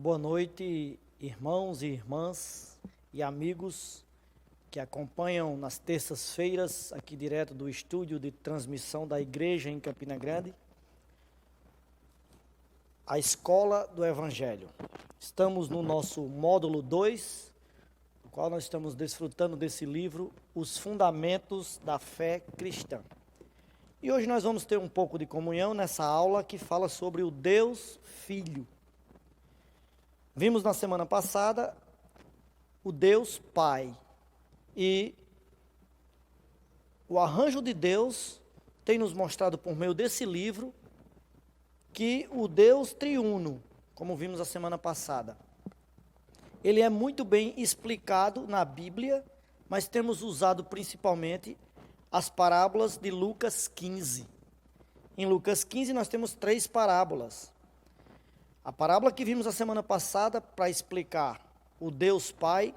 Boa noite, irmãos e irmãs e amigos que acompanham nas terças-feiras, aqui direto do estúdio de transmissão da igreja em Campina Grande, a Escola do Evangelho. Estamos no nosso módulo 2, no qual nós estamos desfrutando desse livro, Os Fundamentos da Fé Cristã. E hoje nós vamos ter um pouco de comunhão nessa aula que fala sobre o Deus Filho. Vimos na semana passada o Deus Pai, e o arranjo de Deus tem nos mostrado por meio desse livro que o Deus triuno, como vimos a semana passada, ele é muito bem explicado na Bíblia, mas temos usado principalmente as parábolas de Lucas 15. Em Lucas 15 nós temos 3 parábolas. A parábola que vimos a semana passada para explicar o Deus Pai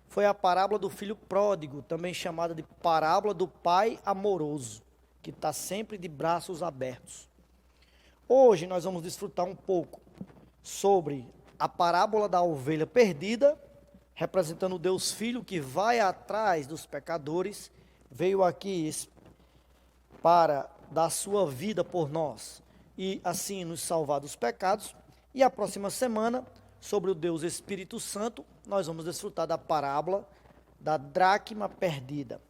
foi a parábola do filho pródigo, também chamada de parábola do pai amoroso, que está sempre de braços abertos. Hoje nós vamos desfrutar um pouco sobre a parábola da ovelha perdida, representando o Deus Filho que vai atrás dos pecadores, veio aqui para dar sua vida por nós e assim nos salvar dos pecados. E a próxima semana, sobre o Deus Espírito Santo, nós vamos desfrutar da parábola da dracma perdida.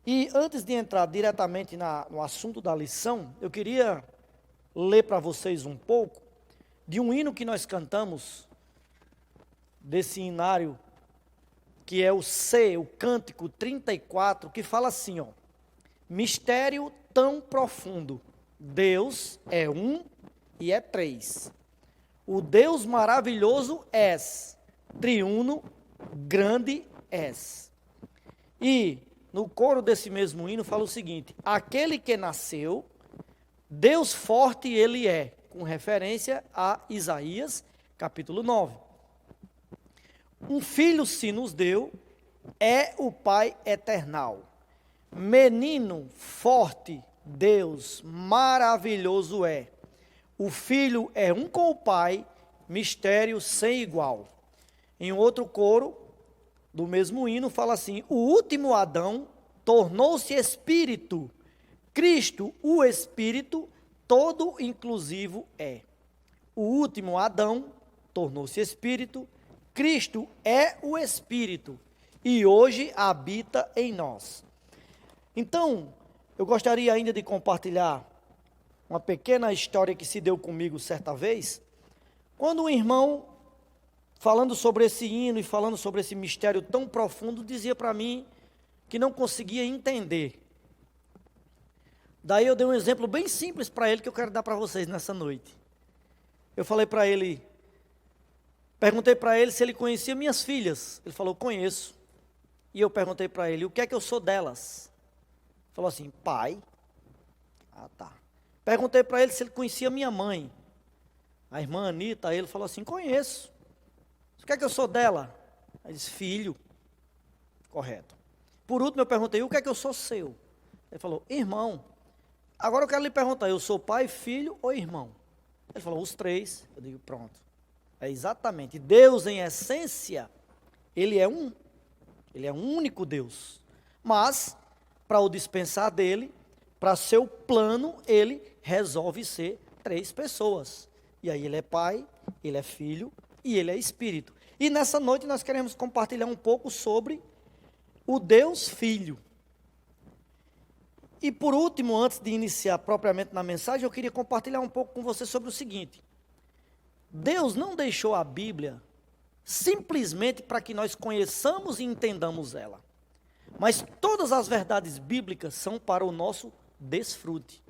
E antes de entrar diretamente no assunto da lição, eu queria ler para vocês um pouco de um hino que nós cantamos, desse hinário, que é o Cântico 34, que fala assim, ó: mistério tão profundo, Deus é um e é três. O Deus maravilhoso és, triuno, grande és. E no coro desse mesmo hino fala o seguinte: aquele que nasceu, Deus forte ele é, com referência a Isaías, capítulo 9. Um filho se nos deu, é o Pai eternal. Menino forte, Deus maravilhoso é. O Filho é um com o Pai, mistério sem igual. Em outro coro, do mesmo hino, fala assim: o último Adão tornou-se Espírito. Cristo, o Espírito, todo inclusivo é. O último Adão tornou-se Espírito. Cristo é o Espírito e hoje habita em nós. Então, eu gostaria ainda de compartilhar uma pequena história que se deu comigo certa vez, quando um irmão, falando sobre esse hino e falando sobre esse mistério tão profundo, dizia para mim que não conseguia entender. Daí eu dei um exemplo bem simples para ele que eu quero dar para vocês nessa noite. Eu falei para ele, perguntei para ele se ele conhecia minhas filhas. Ele falou: conheço. E eu perguntei para ele: o que é que eu sou delas? Ele falou assim: pai. Ah, tá. Perguntei para ele se ele conhecia minha mãe. A irmã Anita, ele falou assim: conheço. O que é que eu sou dela? Ele disse: filho. Correto. Por último eu perguntei: o que é que eu sou seu? Ele falou: irmão. Agora eu quero lhe perguntar: eu sou pai, filho ou irmão? Ele falou: os três. Eu digo: pronto. É exatamente. Deus em essência, ele é um. Ele é um único Deus. Mas, para o dispensar dele, para seu plano, ele resolve ser 3 pessoas. E aí ele é pai, ele é filho e ele é espírito. E nessa noite nós queremos compartilhar um pouco sobre o Deus Filho. E por último, antes de iniciar propriamente na mensagem, eu queria compartilhar um pouco com você sobre o seguinte: Deus não deixou a Bíblia simplesmente para que nós conheçamos e entendamos ela. Mas todas as verdades bíblicas são para o nosso desfrute.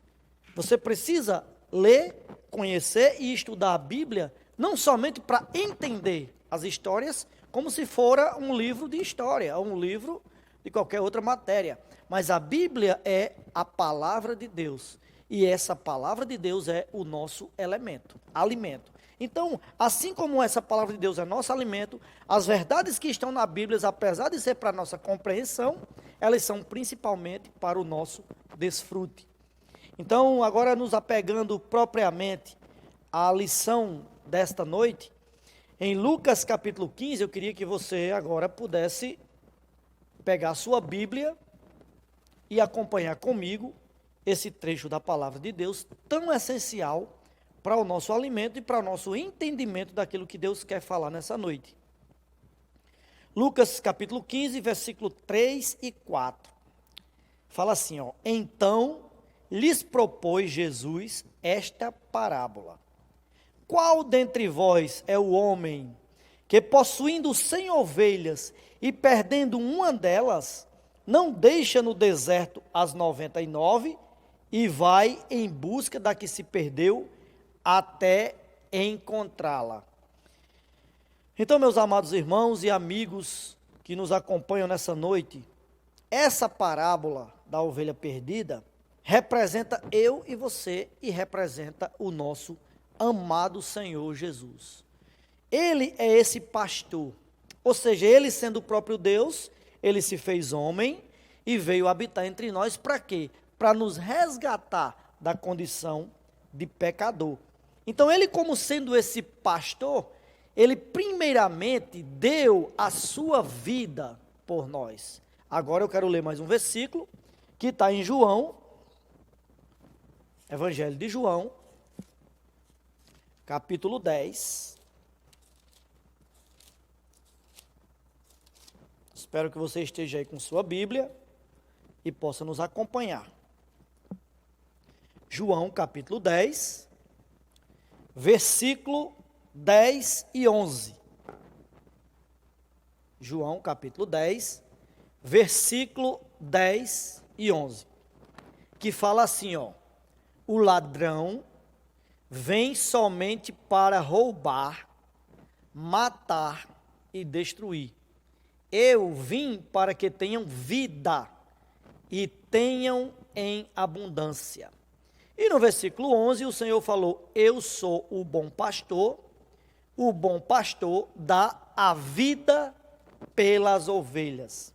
Você precisa ler, conhecer e estudar a Bíblia, não somente para entender as histórias, como se fora um livro de história, ou um livro de qualquer outra matéria. Mas a Bíblia é a palavra de Deus. E essa palavra de Deus é o nosso alimento. Então, assim como essa palavra de Deus é nosso alimento, as verdades que estão na Bíblia, apesar de ser para a nossa compreensão, elas são principalmente para o nosso desfrute. Então, agora nos apegando propriamente à lição desta noite, Em Lucas capítulo 15, eu queria que você agora pudesse pegar a sua Bíblia e acompanhar comigo esse trecho da palavra de Deus, tão essencial para o nosso alimento e para o nosso entendimento daquilo que Deus quer falar nessa noite. Lucas capítulo 15, versículo 3 e 4. Fala assim, ó: Então lhes propôs Jesus esta parábola. Qual dentre vós é o homem que, possuindo 100 ovelhas e perdendo uma delas, não deixa no deserto as 99 e vai em busca da que se perdeu até encontrá-la? Então, meus amados irmãos e amigos que nos acompanham nessa noite, essa parábola da ovelha perdida representa eu e você e representa o nosso amado Senhor Jesus. Ele é esse pastor, ou seja, ele sendo o próprio Deus, ele se fez homem e veio habitar entre nós para quê? Para nos resgatar da condição de pecador. Então ele, como sendo esse pastor, ele primeiramente deu a sua vida por nós. Agora eu quero ler mais um versículo, que está em João, Evangelho de João, capítulo 10. Espero que você esteja aí com sua Bíblia e possa nos acompanhar. João, capítulo 10, versículo 10 e 11. João, capítulo 10, versículo 10 e 11. Que fala assim, ó: O ladrão vem somente para roubar, matar e destruir. Eu vim para que tenham vida e tenham em abundância. E no versículo 11 o Senhor falou: Eu sou o bom pastor dá a vida pelas ovelhas.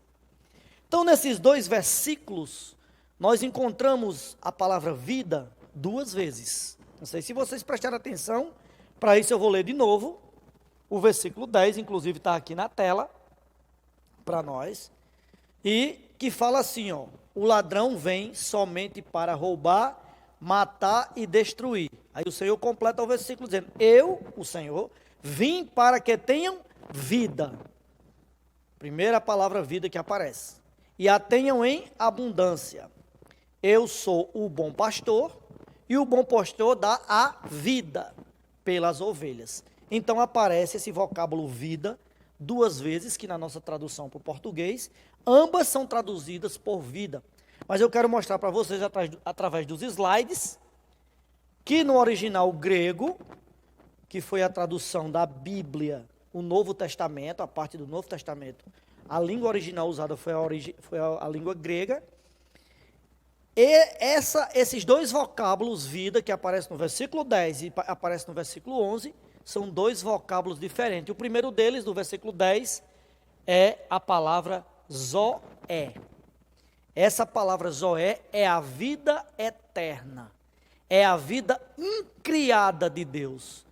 Então, nesses dois versículos, nós encontramos a palavra vida duas vezes. Não sei se vocês prestaram atenção, para isso eu vou ler de novo. O versículo 10, inclusive está aqui na tela, para nós. E que fala assim, ó: O ladrão vem somente para roubar, matar e destruir. Aí o Senhor completa o versículo dizendo: Eu, o Senhor, vim para que tenham vida. Primeira palavra vida que aparece. E a tenham em abundância. Eu sou o bom pastor, e o bom pastor dá a vida pelas ovelhas. Então aparece esse vocábulo vida duas vezes, que na nossa tradução para o português, ambas são traduzidas por vida. Mas eu quero mostrar para vocês através dos slides, que no original grego, que foi a tradução da Bíblia, o Novo Testamento, a parte do Novo Testamento, a língua original usada foi a língua grega. E esses dois vocábulos, vida, que aparece no versículo 10 e aparece no versículo 11, são dois vocábulos diferentes. O primeiro deles, do versículo 10, é a palavra zoé. Essa palavra zoé é a vida eterna, é a vida incriada de Deus.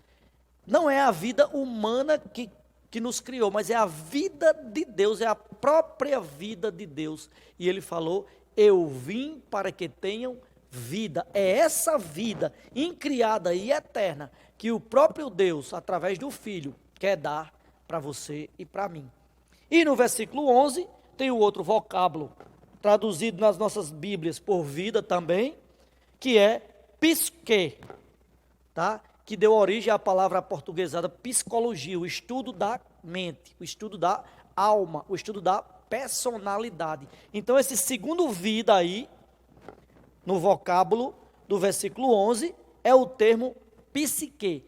Não é a vida humana que nos criou, mas é a vida de Deus, é a própria vida de Deus. E ele falou: Eu vim para que tenham vida. É essa vida incriada e eterna que o próprio Deus, através do Filho, quer dar para você e para mim. E no versículo 11, tem o outro vocábulo, traduzido nas nossas Bíblias por vida também, que é psique, tá? Que deu origem à palavra portuguesada psicologia, o estudo da mente, o estudo da alma, o estudo da personalidade. Então, esse segundo vida aí, no vocábulo do versículo 11, é o termo psique.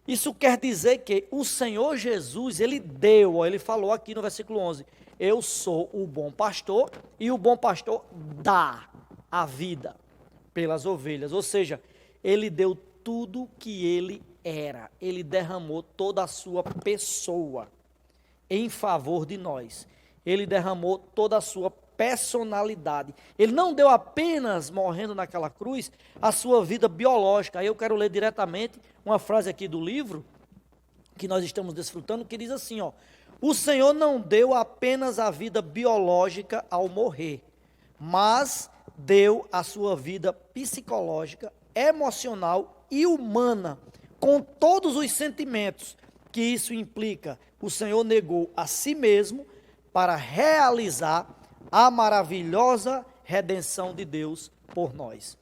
Isso quer dizer que o Senhor Jesus, ele falou aqui no versículo 11, eu sou o bom pastor e o bom pastor dá a vida pelas ovelhas. Ou seja, ele deu tudo que ele era, ele derramou toda a sua pessoa em favor de nós. Ele derramou toda a sua personalidade. Ele não deu apenas, morrendo naquela cruz, a sua vida biológica. Aí eu quero ler diretamente uma frase aqui do livro, que nós estamos desfrutando, que diz assim, ó: o Senhor não deu apenas a vida biológica ao morrer, mas deu a sua vida psicológica, emocional e humana, com todos os sentimentos que isso implica. O Senhor negou a si mesmo para realizar a maravilhosa redenção de Deus por nós.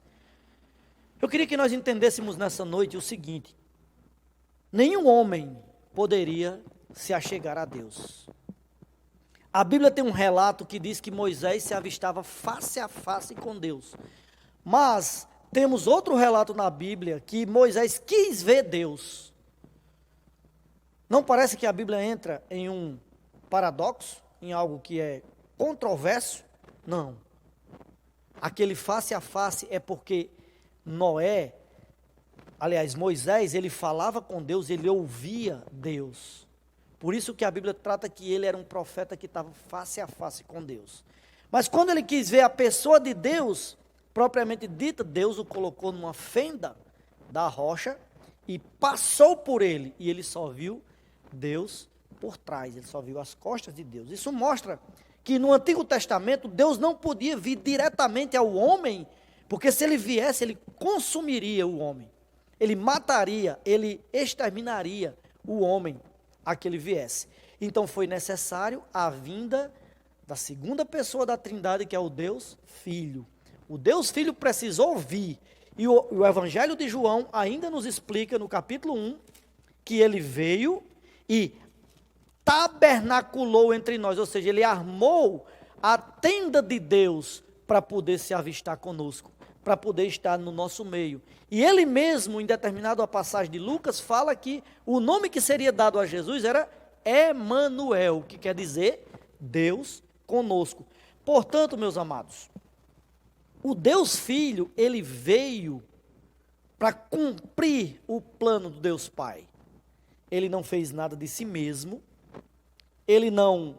Eu queria que nós entendêssemos nessa noite o seguinte: nenhum homem poderia se achegar a Deus. A Bíblia tem um relato que diz que Moisés se avistava face a face com Deus. Mas temos outro relato na Bíblia que Moisés quis ver Deus. Não parece que a Bíblia entra em um paradoxo, em algo que é controverso? Não. Aquele face a face é porque Moisés, ele falava com Deus, ele ouvia Deus. Por isso que a Bíblia trata que ele era um profeta que estava face a face com Deus. Mas quando ele quis ver a pessoa de Deus, propriamente dita, Deus o colocou numa fenda da rocha e passou por ele. E ele só viu Deus por trás, ele só viu as costas de Deus. Isso mostra que no Antigo Testamento, Deus não podia vir diretamente ao homem, porque se ele viesse, ele consumiria o homem. Ele mataria, ele exterminaria o homem a que ele viesse. Então foi necessário a vinda da segunda pessoa da Trindade, que é o Deus Filho. O Deus Filho precisou vir. E o Evangelho de João ainda nos explica no capítulo 1 que ele veio e tabernaculou entre nós, ou seja, ele armou a tenda de Deus para poder se avistar conosco, para poder estar no nosso meio. E ele mesmo, em determinada passagem de Lucas, fala que o nome que seria dado a Jesus era Emanuel, que quer dizer Deus conosco. Portanto, meus amados, o Deus Filho, ele veio para cumprir o plano do Deus Pai. Ele não fez nada de si mesmo, ele não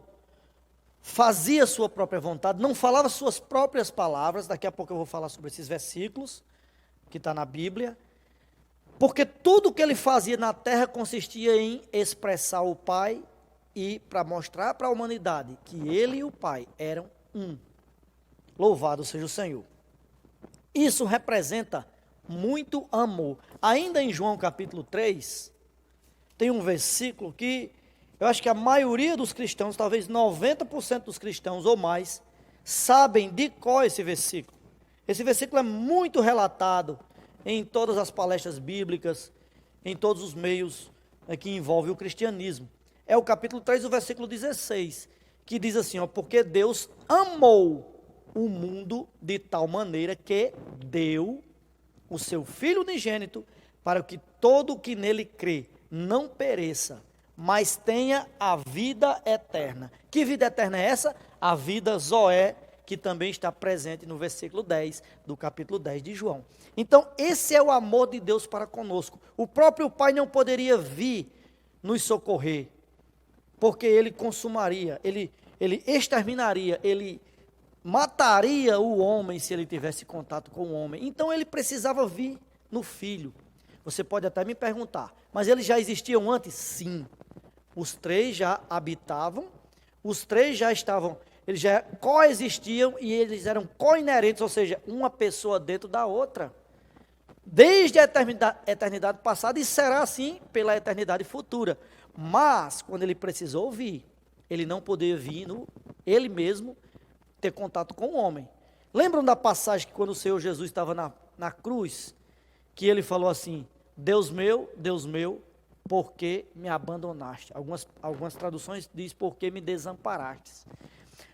fazia sua própria vontade, não falava suas próprias palavras. Daqui a pouco eu vou falar sobre esses versículos que está na Bíblia, porque tudo que ele fazia na terra consistia em expressar o Pai e para mostrar para a humanidade que ele e o Pai eram um. Louvado seja o Senhor. Isso representa muito amor. Ainda em João capítulo 3, tem um versículo que eu acho que a maioria dos cristãos, talvez 90% dos cristãos ou mais, sabem de cor esse versículo. Esse versículo é muito relatado em todas as palestras bíblicas, em todos os meios que envolvem o cristianismo. É o capítulo 3, o versículo 16, que diz assim, ó: porque Deus amou o mundo de tal maneira que deu o seu Filho unigênito, para que todo o que nele crê não pereça, mas tenha a vida eterna. Que vida eterna é essa? A vida Zoé, que também está presente no versículo 10 do capítulo 10 de João. Então, esse é o amor de Deus para conosco. O próprio Pai não poderia vir nos socorrer, porque ele consumaria, ele exterminaria, ele mataria o homem se ele tivesse contato com o homem. Então, ele precisava vir no Filho. Você pode até me perguntar, mas eles já existiam antes? Sim. Os três já habitavam, os três já estavam, eles já coexistiam e eles eram coinerentes, ou seja, uma pessoa dentro da outra, desde a eternidade passada, e será assim pela eternidade futura. Mas, quando ele precisou vir, ele não podia vir ele mesmo ter contato com o homem. Lembram da passagem que quando o Senhor Jesus estava na cruz, que ele falou assim: Deus meu, por que me abandonaste? Algumas traduções diz, por que me desamparastes?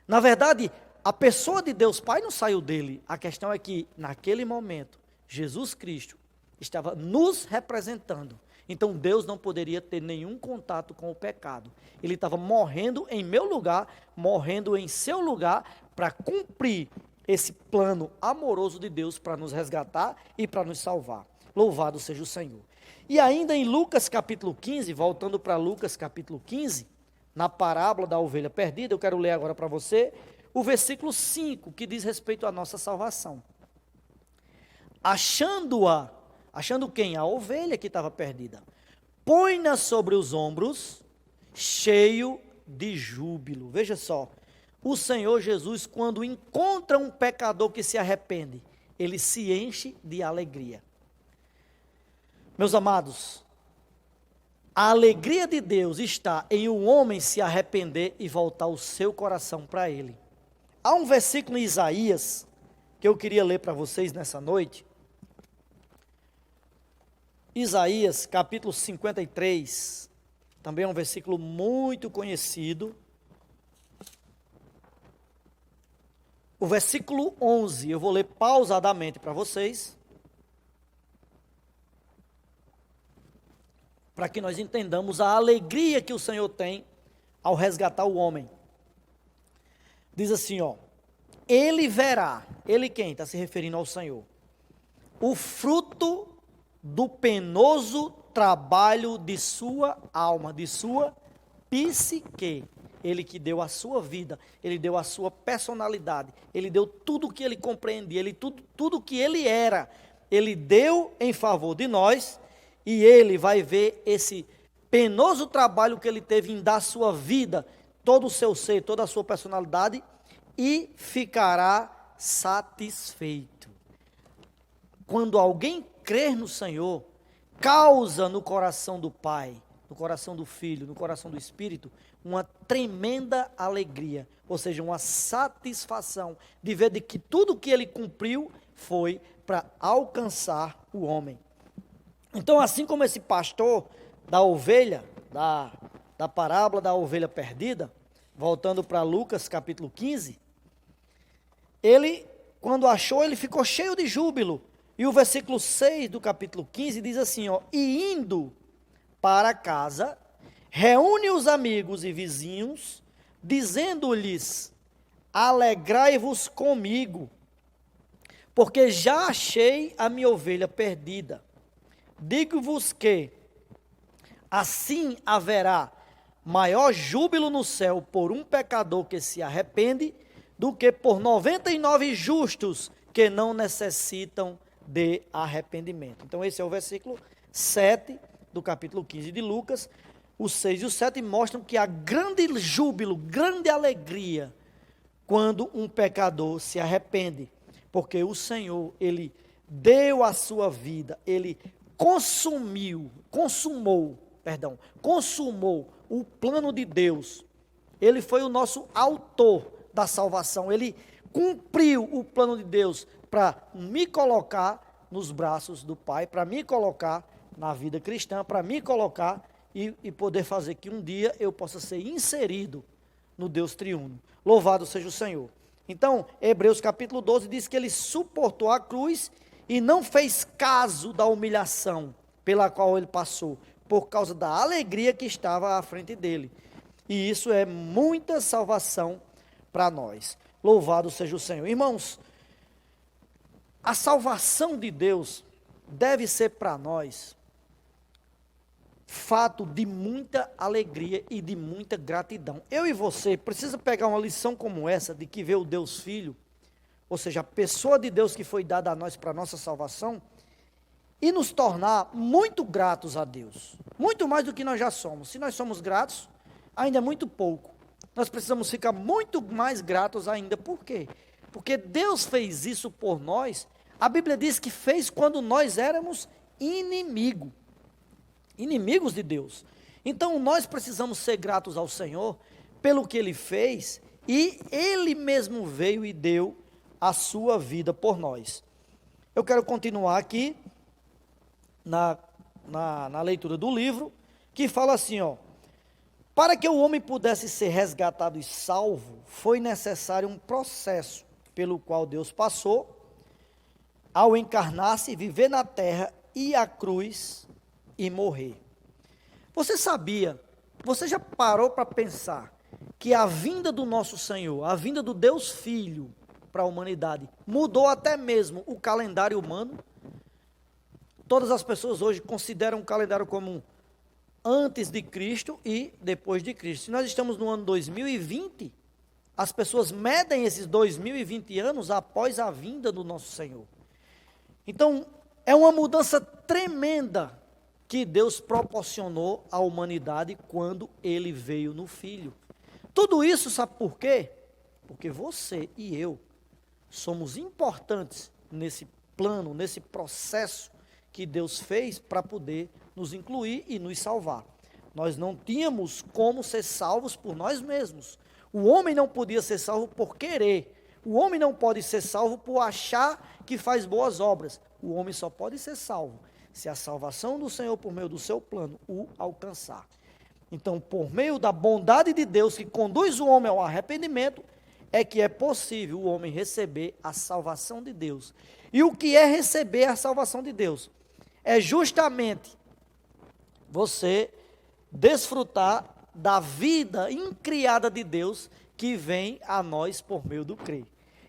Na verdade, a pessoa de Deus Pai não saiu dele. A questão é que, naquele momento, Jesus Cristo estava nos representando. Então, Deus não poderia ter nenhum contato com o pecado. Ele estava morrendo em meu lugar, morrendo em seu lugar, para cumprir esse plano amoroso de Deus para nos resgatar e para nos salvar. Louvado seja o Senhor. E ainda em Lucas capítulo 15, voltando para Lucas capítulo 15, na parábola da ovelha perdida, eu quero ler agora para você o versículo 5, que diz respeito à nossa salvação. Achando quem? A ovelha que estava perdida. põe-na sobre os ombros, cheio de júbilo. Veja só, o Senhor Jesus, quando encontra um pecador que se arrepende, ele se enche de alegria. Meus amados, a alegria de Deus está em um homem se arrepender e voltar o seu coração para Ele. Há um versículo em Isaías que eu queria ler para vocês nessa noite. Isaías, capítulo 53, também é um versículo muito conhecido. O versículo 11, eu vou ler pausadamente para vocês, para que nós entendamos a alegria que o Senhor tem ao resgatar o homem. Diz assim, ó: ele verá, ele quem? Está se referindo ao Senhor, o fruto do penoso trabalho de sua alma, de sua psique. Ele que deu a sua vida, ele deu a sua personalidade, ele deu tudo o que ele compreendia, tudo o que ele era, ele deu em favor de nós, e ele vai ver esse penoso trabalho que ele teve em dar a sua vida, todo o seu ser, toda a sua personalidade, e ficará satisfeito. Quando alguém crer no Senhor, causa no coração do Pai, no coração do Filho, no coração do Espírito, uma tremenda alegria, ou seja, uma satisfação de ver de que tudo que ele cumpriu foi para alcançar o homem. Então, assim como esse pastor da ovelha, da parábola da ovelha perdida, voltando para Lucas capítulo 15, ele, quando achou, ele ficou cheio de júbilo. E o versículo 6 do capítulo 15 diz assim, ó: e indo para casa, reúne os amigos e vizinhos, dizendo-lhes: alegrai-vos comigo, porque já achei a minha ovelha perdida. Digo-vos que assim haverá maior júbilo no céu por um pecador que se arrepende, do que por 99 justos que não necessitam de arrependimento. Então esse é o versículo 7 do capítulo 15 de Lucas. Os 6 e o 7 mostram que há grande júbilo, grande alegria, quando um pecador se arrepende, porque o Senhor, ele deu a sua vida, ele consumou o plano de Deus. Ele foi o nosso autor da salvação, ele cumpriu o plano de Deus para me colocar nos braços do Pai, para me colocar na vida cristã, para me colocar e poder fazer que um dia eu possa ser inserido no Deus triuno. Louvado seja o Senhor. Então, Hebreus capítulo 12 diz que ele suportou a cruz e não fez caso da humilhação pela qual ele passou, por causa da alegria que estava à frente dele. E isso é muita salvação para nós. Louvado seja o Senhor. Irmãos, a salvação de Deus deve ser para nós fato de muita alegria e de muita gratidão. Eu e você precisa pegar uma lição como essa, de que vê o Deus Filho, ou seja, a pessoa de Deus que foi dada a nós para a nossa salvação, e nos tornar muito gratos a Deus, muito mais do que nós já somos. Se nós somos gratos, ainda é muito pouco. Nós precisamos ficar muito mais gratos ainda. Por quê? Porque Deus fez isso por nós. A Bíblia diz que fez quando nós éramos inimigos de Deus. Então nós precisamos ser gratos ao Senhor pelo que Ele fez, e Ele mesmo veio e deu a sua vida por nós. Eu quero continuar aqui na leitura do livro, que fala assim, ó: para que o homem pudesse ser resgatado e salvo, foi necessário um processo pelo qual Deus passou ao encarnar-se, viver na terra, ir à cruz e morrer. Você sabia, você já parou para pensar que a vinda do nosso Senhor, a vinda do Deus Filho para a humanidade, mudou até mesmo o calendário humano? Todas as pessoas hoje consideram o calendário como antes de Cristo e depois de Cristo. Se nós estamos no ano 2020, as pessoas medem esses 2020 anos após a vinda do nosso Senhor. Então, é uma mudança tremenda que Deus proporcionou à humanidade quando ele veio no Filho. Tudo isso sabe por quê? Porque você e eu somos importantes nesse plano, nesse processo que Deus fez para poder nos incluir e nos salvar. Nós não tínhamos como ser salvos por nós mesmos. O homem não podia ser salvo por querer. O homem não pode ser salvo por achar que faz boas obras. O homem só pode ser salvo se a salvação do Senhor, por meio do seu plano, o alcançar. Então, por meio da bondade de Deus que conduz o homem ao arrependimento, é que é possível o homem receber a salvação de Deus. E o que é receber a salvação de Deus? É justamente você desfrutar da vida incriada de Deus que vem a nós por meio do crer.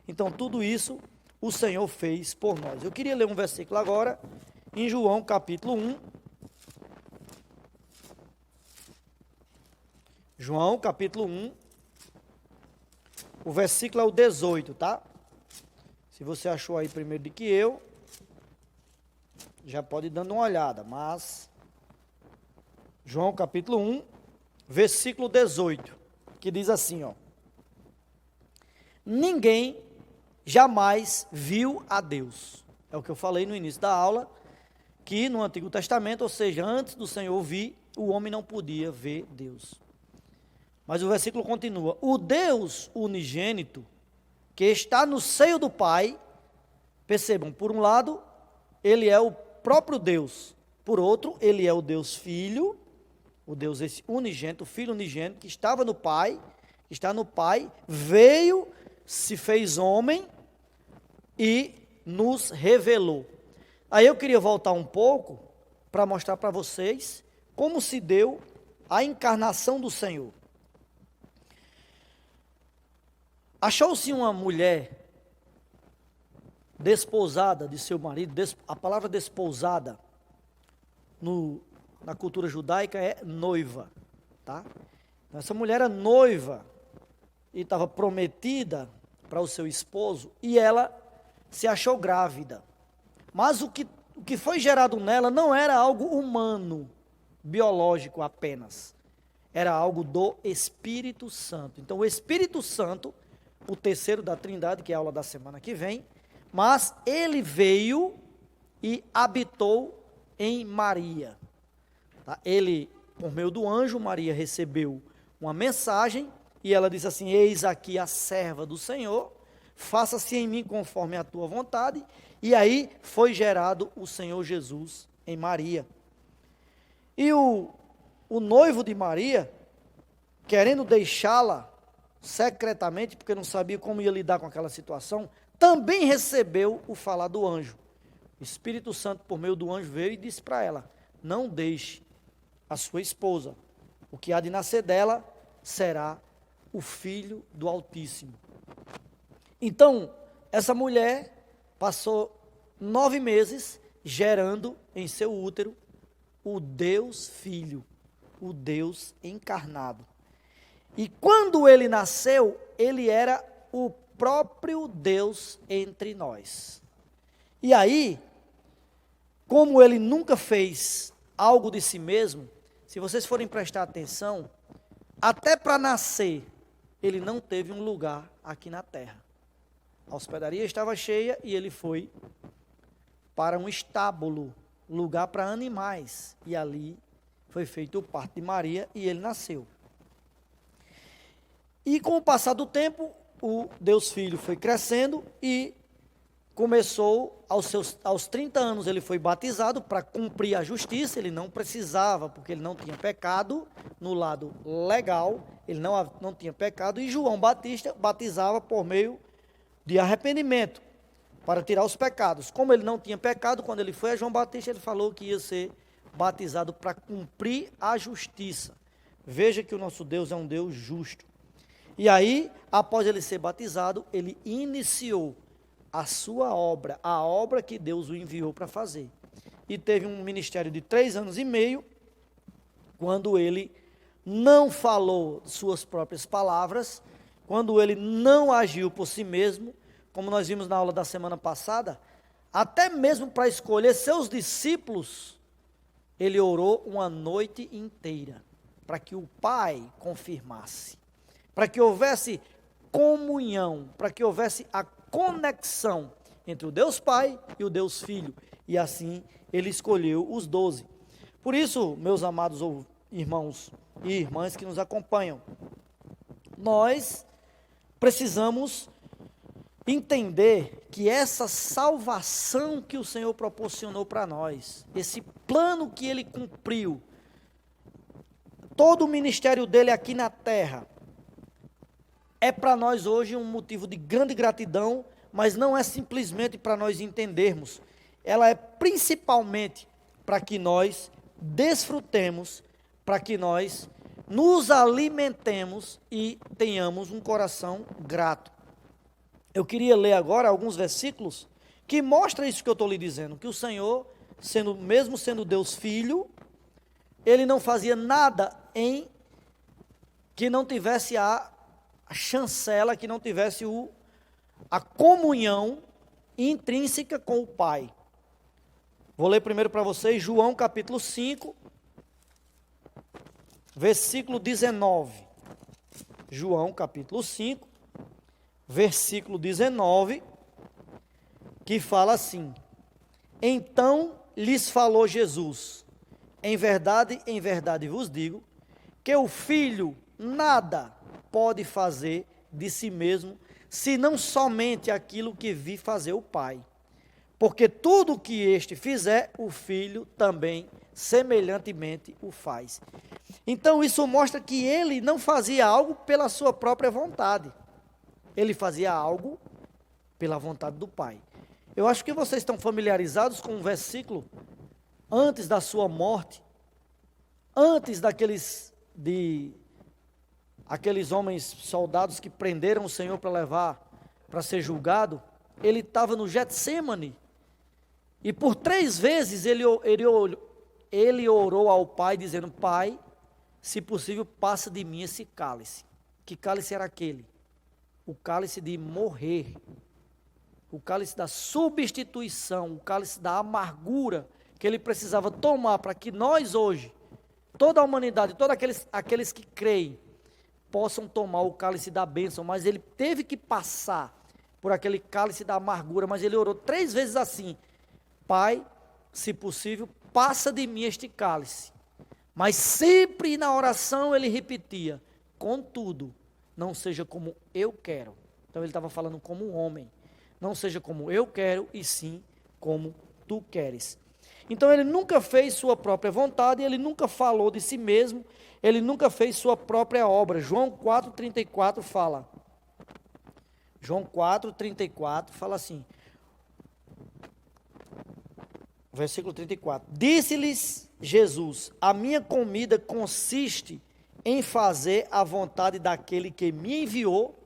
Então, tudo isso o Senhor fez por nós. Eu queria ler um versículo agora, em João capítulo 1. João capítulo 1, o versículo é o 18, tá? Se você achou aí primeiro do que eu, já pode ir dando uma olhada, mas João capítulo 1, versículo 18, que diz assim, ó: ninguém jamais viu a Deus. É o que eu falei no início da aula, que no Antigo Testamento, ou seja, antes do Senhor vir, o homem não podia ver Deus. Mas o versículo continua: o Deus unigênito, que está no seio do Pai, percebam, por um lado, ele é o próprio Deus, por outro, ele é o Deus Filho, o Deus esse unigênito, o Filho unigênito, que estava no Pai, está no Pai, veio, se fez homem e nos revelou. Aí eu queria voltar um pouco para mostrar para vocês como se deu a encarnação do Senhor. Achou-se uma mulher desposada de seu marido. A palavra desposada na cultura judaica é noiva, tá? Essa mulher era noiva e estava prometida para o seu esposo e ela se achou grávida. Mas o que foi gerado nela não era algo humano, biológico apenas. Era algo do Espírito Santo. Então o Espírito Santo, o terceiro da Trindade, que é a aula da semana que vem, mas ele veio e habitou em Maria. Tá? Ele, por meio do anjo, Maria recebeu uma mensagem e ela disse assim: eis aqui a serva do Senhor, faça-se em mim conforme a tua vontade. E aí foi gerado o Senhor Jesus em Maria. E o noivo de Maria, querendo deixá-la secretamente, porque não sabia como ia lidar com aquela situação, também recebeu o falar do anjo. O Espírito Santo, por meio do anjo, veio e disse para ela: não deixe a sua esposa, o que há de nascer dela será o Filho do Altíssimo. Então, essa mulher passou 9 meses gerando em seu útero o Deus Filho, o Deus encarnado. E quando ele nasceu, ele era o próprio Deus entre nós. E aí, como ele nunca fez algo de si mesmo, se vocês forem prestar atenção, até para nascer, ele não teve um lugar aqui na terra. A hospedaria estava cheia e ele foi para um estábulo, lugar para animais. E ali foi feito o parto de Maria e ele nasceu. E com o passar do tempo, o Deus Filho foi crescendo e começou, aos 30 anos ele foi batizado para cumprir a justiça. Ele não precisava, porque ele não tinha pecado no lado legal, ele não tinha pecado, e João Batista batizava por meio de arrependimento, para tirar os pecados. Como ele não tinha pecado, quando ele foi a João Batista, ele falou que ia ser batizado para cumprir a justiça. Veja que o nosso Deus é um Deus justo. E aí, após ele ser batizado, ele iniciou a sua obra, a obra que Deus o enviou para fazer. E teve um ministério de 3 anos e meio, quando ele não falou suas próprias palavras, quando ele não agiu por si mesmo, como nós vimos na aula da semana passada, até mesmo para escolher seus discípulos, ele orou uma noite inteira, para que o Pai confirmasse, para que houvesse comunhão, para que houvesse a conexão entre o Deus Pai e o Deus Filho, e assim ele escolheu os 12. Por isso, meus amados irmãos e irmãs que nos acompanham, nós precisamos entender que essa salvação que o Senhor proporcionou para nós, esse plano que ele cumpriu, todo o ministério dele aqui na terra, é para nós hoje um motivo de grande gratidão, mas não é simplesmente para nós entendermos, ela é principalmente para que nós desfrutemos, para que nós nos alimentemos e tenhamos um coração grato. Eu queria ler agora alguns versículos que mostram isso que eu estou lhe dizendo, que o Senhor, mesmo sendo Deus Filho, ele não fazia nada que não tivesse a chancela, que não tivesse a comunhão intrínseca com o Pai. Vou ler primeiro para vocês João capítulo 5, versículo 19. João capítulo 5, versículo 19, que fala assim: Então lhes falou Jesus, em verdade vos digo, que o Filho nada pode fazer de si mesmo, senão somente aquilo que vi fazer o Pai. Porque tudo o que este fizer, o Filho também semelhantemente o faz. Então isso mostra que ele não fazia algo pela sua própria vontade. Ele fazia algo pela vontade do Pai. Eu acho que vocês estão familiarizados com um versículo antes da sua morte, antes aqueles homens soldados que prenderam o Senhor para levar, para ser julgado. Ele estava no Getsêmani, e por 3 vezes ele orou ao Pai, dizendo: Pai, se possível, passa de mim esse cálice. Que cálice era aquele? O cálice de morrer, o cálice da substituição, o cálice da amargura que ele precisava tomar para que nós hoje, toda a humanidade, todos aqueles que creem, possam tomar o cálice da bênção. Mas ele teve que passar por aquele cálice da amargura, mas ele orou 3 vezes assim: Pai, se possível, passa de mim este cálice. Mas sempre na oração ele repetia: contudo, não seja como eu quero. Então ele estava falando como um homem. Não seja como eu quero, e sim como tu queres. Então ele nunca fez sua própria vontade, ele nunca falou de si mesmo, ele nunca fez sua própria obra. João 4,34 fala. João 4,34 fala assim. Versículo 34. Disse-lhes Jesus: a minha comida consiste em fazer a vontade daquele que me enviou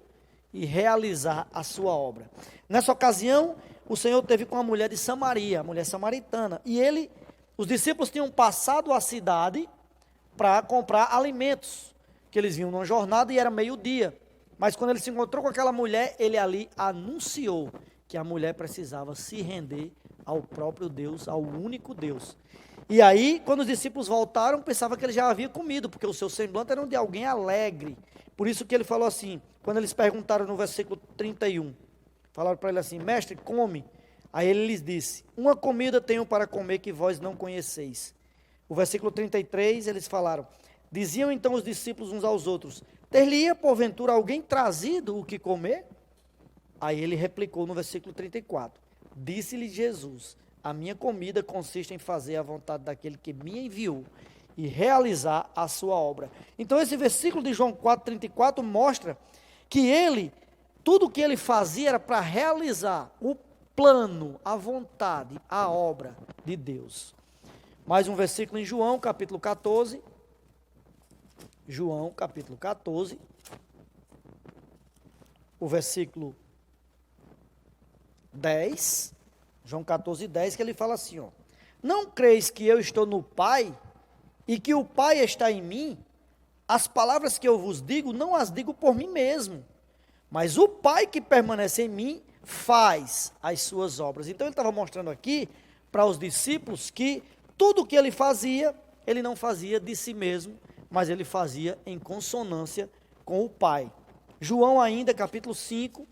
e realizar a sua obra. Nessa ocasião, o Senhor teve com a mulher de Samaria, a mulher samaritana, e os discípulos tinham passado a cidade para comprar alimentos, que eles vinham numa jornada e era meio-dia. Mas quando ele se encontrou com aquela mulher, ele ali anunciou que a mulher precisava se render ao próprio Deus, ao único Deus. E aí, quando os discípulos voltaram, pensava que ele já havia comido, porque o seu semblante era de alguém alegre. Por isso que ele falou assim, quando eles perguntaram no versículo 31, falaram para ele assim: mestre, come. Aí ele lhes disse: uma comida tenho para comer que vós não conheceis. O versículo 33, eles falaram: diziam então os discípulos uns aos outros: ter-lhe-ia porventura alguém trazido o que comer? Aí ele replicou no versículo 34, disse-lhe Jesus: a minha comida consiste em fazer a vontade daquele que me enviou e realizar a sua obra. Então esse versículo de João 4,34 mostra que tudo o que ele fazia era para realizar o plano, a vontade, a obra de Deus. Mais um versículo em João, capítulo 14. João, capítulo 14. O versículo 10. João 14, 10, que ele fala assim, ó: não creis que eu estou no Pai e que o Pai está em mim? As palavras que eu vos digo, não as digo por mim mesmo, mas o Pai que permanece em mim faz as suas obras. Então ele estava mostrando aqui para os discípulos que tudo o que ele fazia, ele não fazia de si mesmo, mas ele fazia em consonância com o Pai. João ainda, capítulo 5.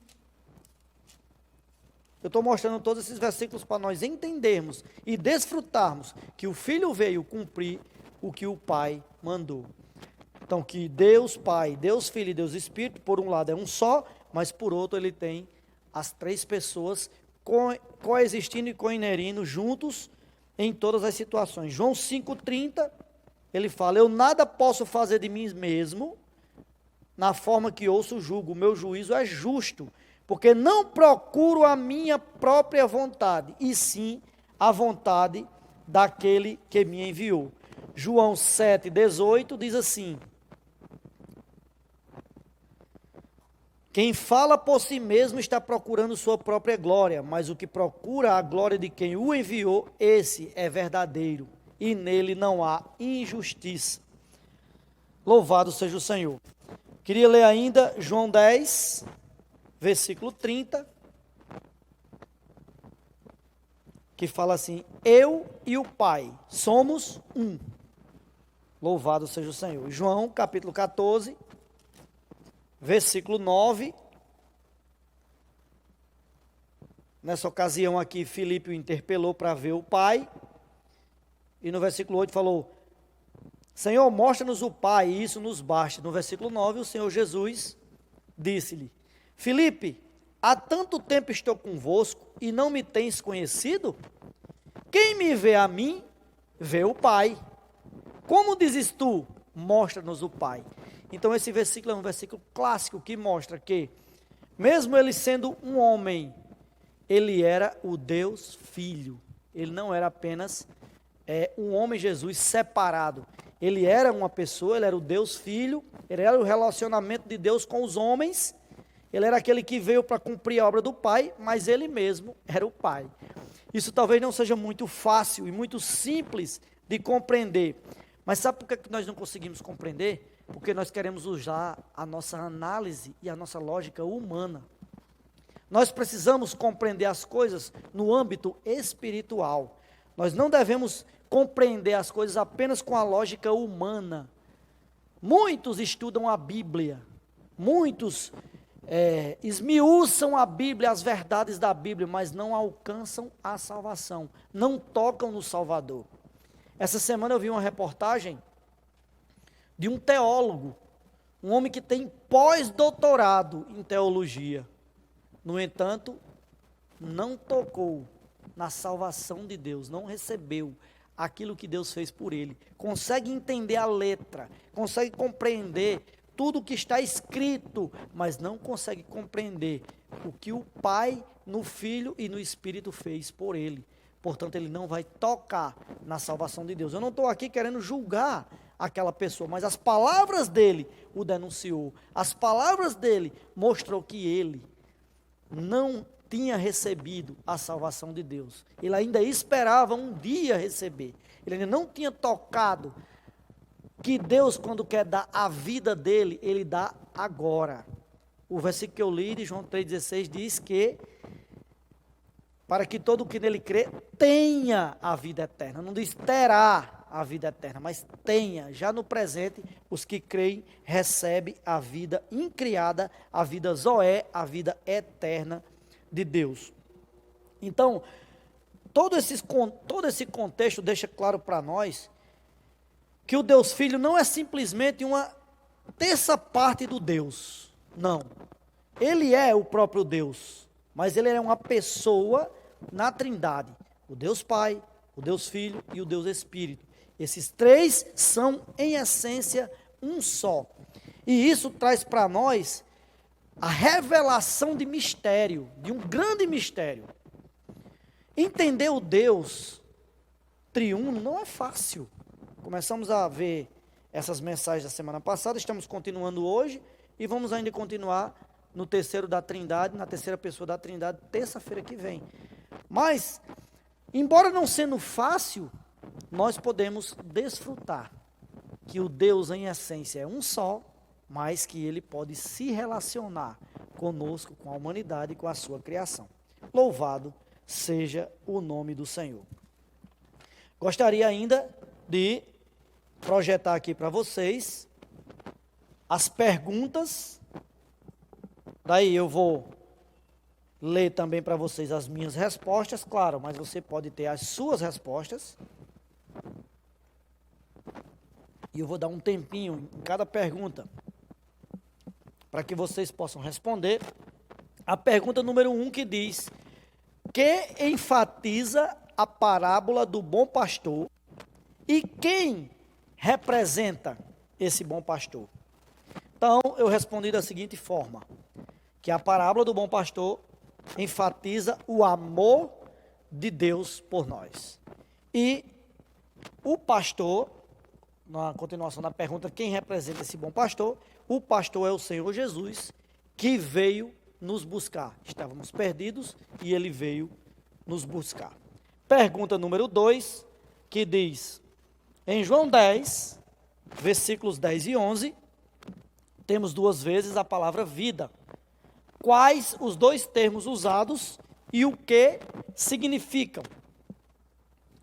Eu estou mostrando todos esses versículos para nós entendermos e desfrutarmos que o Filho veio cumprir o que o Pai mandou. Então, que Deus Pai, Deus Filho e Deus Espírito, por um lado é um só, mas por outro ele tem as três pessoas coexistindo e coinerindo juntos em todas as situações. João 5,30, ele fala: eu nada posso fazer de mim mesmo, na forma que ouço julgo, o meu juízo é justo, porque não procuro a minha própria vontade, e sim a vontade daquele que me enviou. João 7,18 diz assim: quem fala por si mesmo está procurando sua própria glória, mas o que procura a glória de quem o enviou, esse é verdadeiro, e nele não há injustiça. Louvado seja o Senhor. Queria ler ainda João 10, versículo 30, que fala assim: eu e o Pai somos um. Louvado seja o Senhor. João capítulo 14, versículo 9. Nessa ocasião aqui, Filipe o interpelou para ver o Pai. E no versículo 8 falou: Senhor, mostra-nos o Pai, e isso nos basta. No versículo 9, o Senhor Jesus disse-lhe: Filipe, há tanto tempo estou convosco, e não me tens conhecido? Quem me vê a mim, vê o Pai. Como dizes tu, mostra-nos o Pai? Então esse versículo é um versículo clássico que mostra que, mesmo ele sendo um homem, ele era o Deus Filho. Ele não era apenas um homem Jesus separado. Ele era uma pessoa, ele era o Deus Filho, ele era o relacionamento de Deus com os homens, ele era aquele que veio para cumprir a obra do Pai, mas ele mesmo era o Pai. Isso talvez não seja muito fácil e muito simples de compreender, mas sabe por que nós não conseguimos compreender? Porque nós queremos usar a nossa análise e a nossa lógica humana. Nós precisamos compreender as coisas no âmbito espiritual. Nós não devemos compreender as coisas apenas com a lógica humana. Muitos estudam a Bíblia, muitos esmiuçam a Bíblia, as verdades da Bíblia, mas não alcançam a salvação, não tocam no Salvador. Essa semana eu vi uma reportagem de um teólogo, um homem que tem pós-doutorado em teologia. No entanto, não tocou na salvação de Deus, não recebeu aquilo que Deus fez por ele. Consegue entender a letra, consegue compreender tudo o que está escrito, mas não consegue compreender o que o Pai no Filho e no Espírito fez por ele. Portanto, ele não vai tocar na salvação de Deus. Eu não estou aqui querendo julgar aquela pessoa, mas as palavras dele o denunciou. As palavras dele mostrou que ele não tinha recebido a salvação de Deus. Ele ainda esperava um dia receber. Ele ainda não tinha tocado que Deus, quando quer dar a vida dele, ele dá agora. O versículo que eu li de João 3,16 diz que para que todo o que nele crê tenha a vida eterna. Não diz terá a vida eterna, mas tenha. Já no presente, os que creem recebem a vida incriada, a vida zoé, a vida eterna de Deus. Então, todo esse contexto deixa claro para nós que o Deus Filho não é simplesmente uma terça parte do Deus. Não. Ele é o próprio Deus, mas ele é uma pessoa na Trindade. O Deus Pai, o Deus Filho e o Deus Espírito. Esses três são, em essência, um só. E isso traz para nós a revelação de mistério, de um grande mistério. Entender o Deus triuno não é fácil. Começamos a ver essas mensagens da semana passada, estamos continuando hoje e vamos ainda continuar no terceiro da Trindade, na terceira pessoa da Trindade, terça-feira que vem. Mas, embora não sendo fácil, nós podemos desfrutar que o Deus em essência é um só, mas que ele pode se relacionar conosco, com a humanidade e com a sua criação. Louvado seja o nome do Senhor. Gostaria ainda de projetar aqui para vocês as perguntas. Daí eu vou ler também para vocês as minhas respostas, claro, mas você pode ter as suas respostas. E eu vou dar um tempinho em cada pergunta para que vocês possam responder. A pergunta número 1 que diz: que enfatiza a parábola do bom pastor e quem representa esse bom pastor? Então, eu respondi da seguinte forma, que a parábola do bom pastor enfatiza o amor de Deus por nós. E o pastor, na continuação da pergunta, quem representa esse bom pastor? O pastor é o Senhor Jesus, que veio nos buscar. Estávamos perdidos e ele veio nos buscar. Pergunta número 2, que diz, em João 10, versículos 10 e 11, temos 2 vezes a palavra vida. Quais os 2 termos usados e o que significam?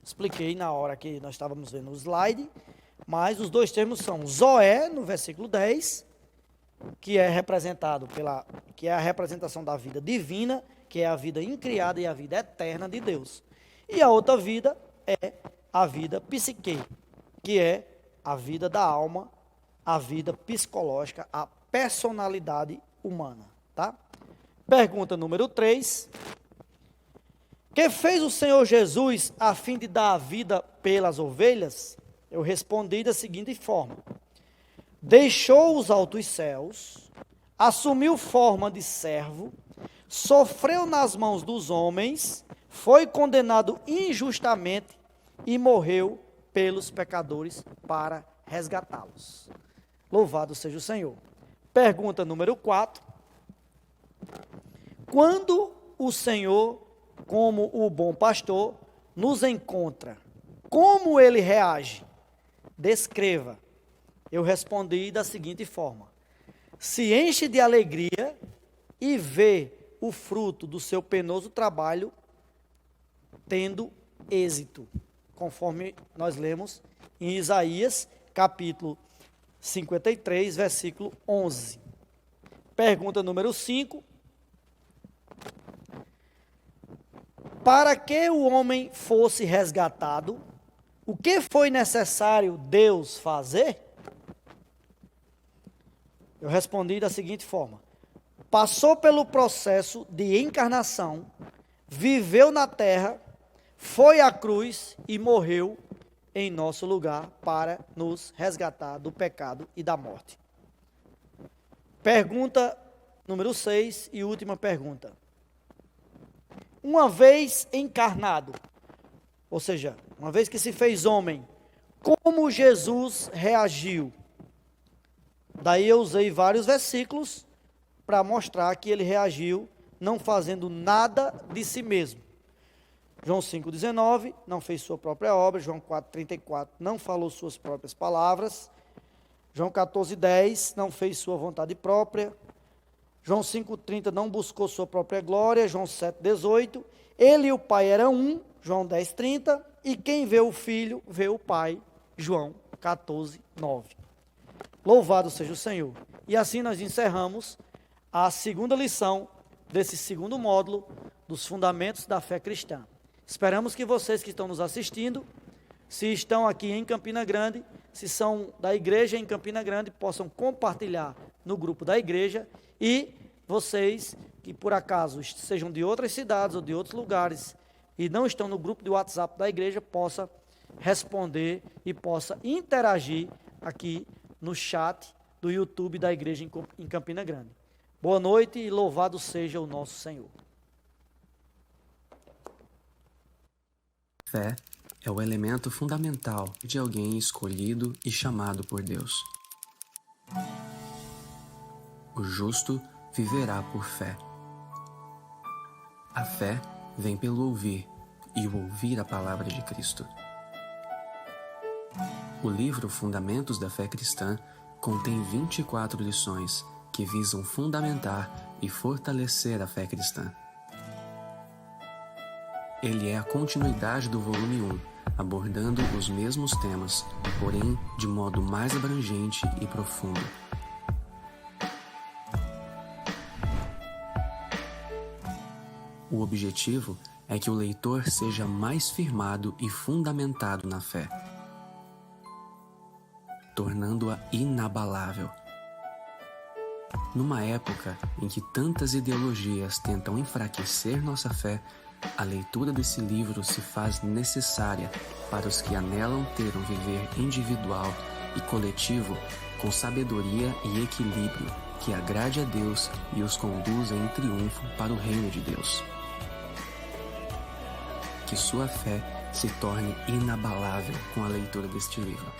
Expliquei na hora que nós estávamos vendo o slide, mas os 2 termos são Zoé, no versículo 10, que é representado que é a representação da vida divina, que é a vida incriada e a vida eterna de Deus. E a outra vida é a vida psique, que é a vida da alma, a vida psicológica, a personalidade humana, tá? Pergunta número 3. Que fez o Senhor Jesus a fim de dar a vida pelas ovelhas? Eu respondi da seguinte forma: deixou os altos céus, assumiu forma de servo, sofreu nas mãos dos homens, foi condenado injustamente e morreu pelos pecadores para resgatá-los. Louvado seja o Senhor. Pergunta número 4. Quando o Senhor, como o bom pastor, nos encontra, como ele reage? Descreva. Eu respondi da seguinte forma: se enche de alegria e vê o fruto do seu penoso trabalho tendo êxito, conforme nós lemos em Isaías, capítulo 53, versículo 11. Pergunta número 5. Para que o homem fosse resgatado, o que foi necessário Deus fazer? Eu respondi da seguinte forma: passou pelo processo de encarnação, viveu na terra, foi à cruz e morreu em nosso lugar para nos resgatar do pecado e da morte. Pergunta número 6 e última pergunta. Uma vez encarnado, ou seja, uma vez que se fez homem, como Jesus reagiu? Daí eu usei vários versículos para mostrar que ele reagiu não fazendo nada de si mesmo. João 5,19, não fez sua própria obra. João 4,34, não falou suas próprias palavras. João 14,10, não fez sua vontade própria. João 5,30, não buscou sua própria glória. João 7,18, ele e o Pai eram um. João 10,30, e quem vê o Filho, vê o Pai. João 14,9. Louvado seja o Senhor. E assim nós encerramos a segunda lição desse segundo módulo dos fundamentos da fé cristã. Esperamos que vocês que estão nos assistindo, se estão aqui em Campina Grande, se são da igreja em Campina Grande, possam compartilhar no grupo da igreja, e vocês que por acaso sejam de outras cidades ou de outros lugares e não estão no grupo de WhatsApp da igreja, possa responder e possa interagir aqui no chat do YouTube da igreja em Campina Grande. Boa noite e louvado seja o nosso Senhor. Fé é o elemento fundamental de alguém escolhido e chamado por Deus. O justo viverá por fé. A fé vem pelo ouvir, e o ouvir a palavra de Cristo. O livro Fundamentos da Fé Cristã contém 24 lições que visam fundamentar e fortalecer a fé cristã. Ele é a continuidade do volume 1, abordando os mesmos temas, porém de modo mais abrangente e profundo. O objetivo é que o leitor seja mais firmado e fundamentado na fé, tornando-a inabalável. Numa época em que tantas ideologias tentam enfraquecer nossa fé, a leitura desse livro se faz necessária para os que anelam ter um viver individual e coletivo com sabedoria e equilíbrio que agrade a Deus e os conduza em triunfo para o reino de Deus. Que sua fé se torne inabalável com a leitura deste livro.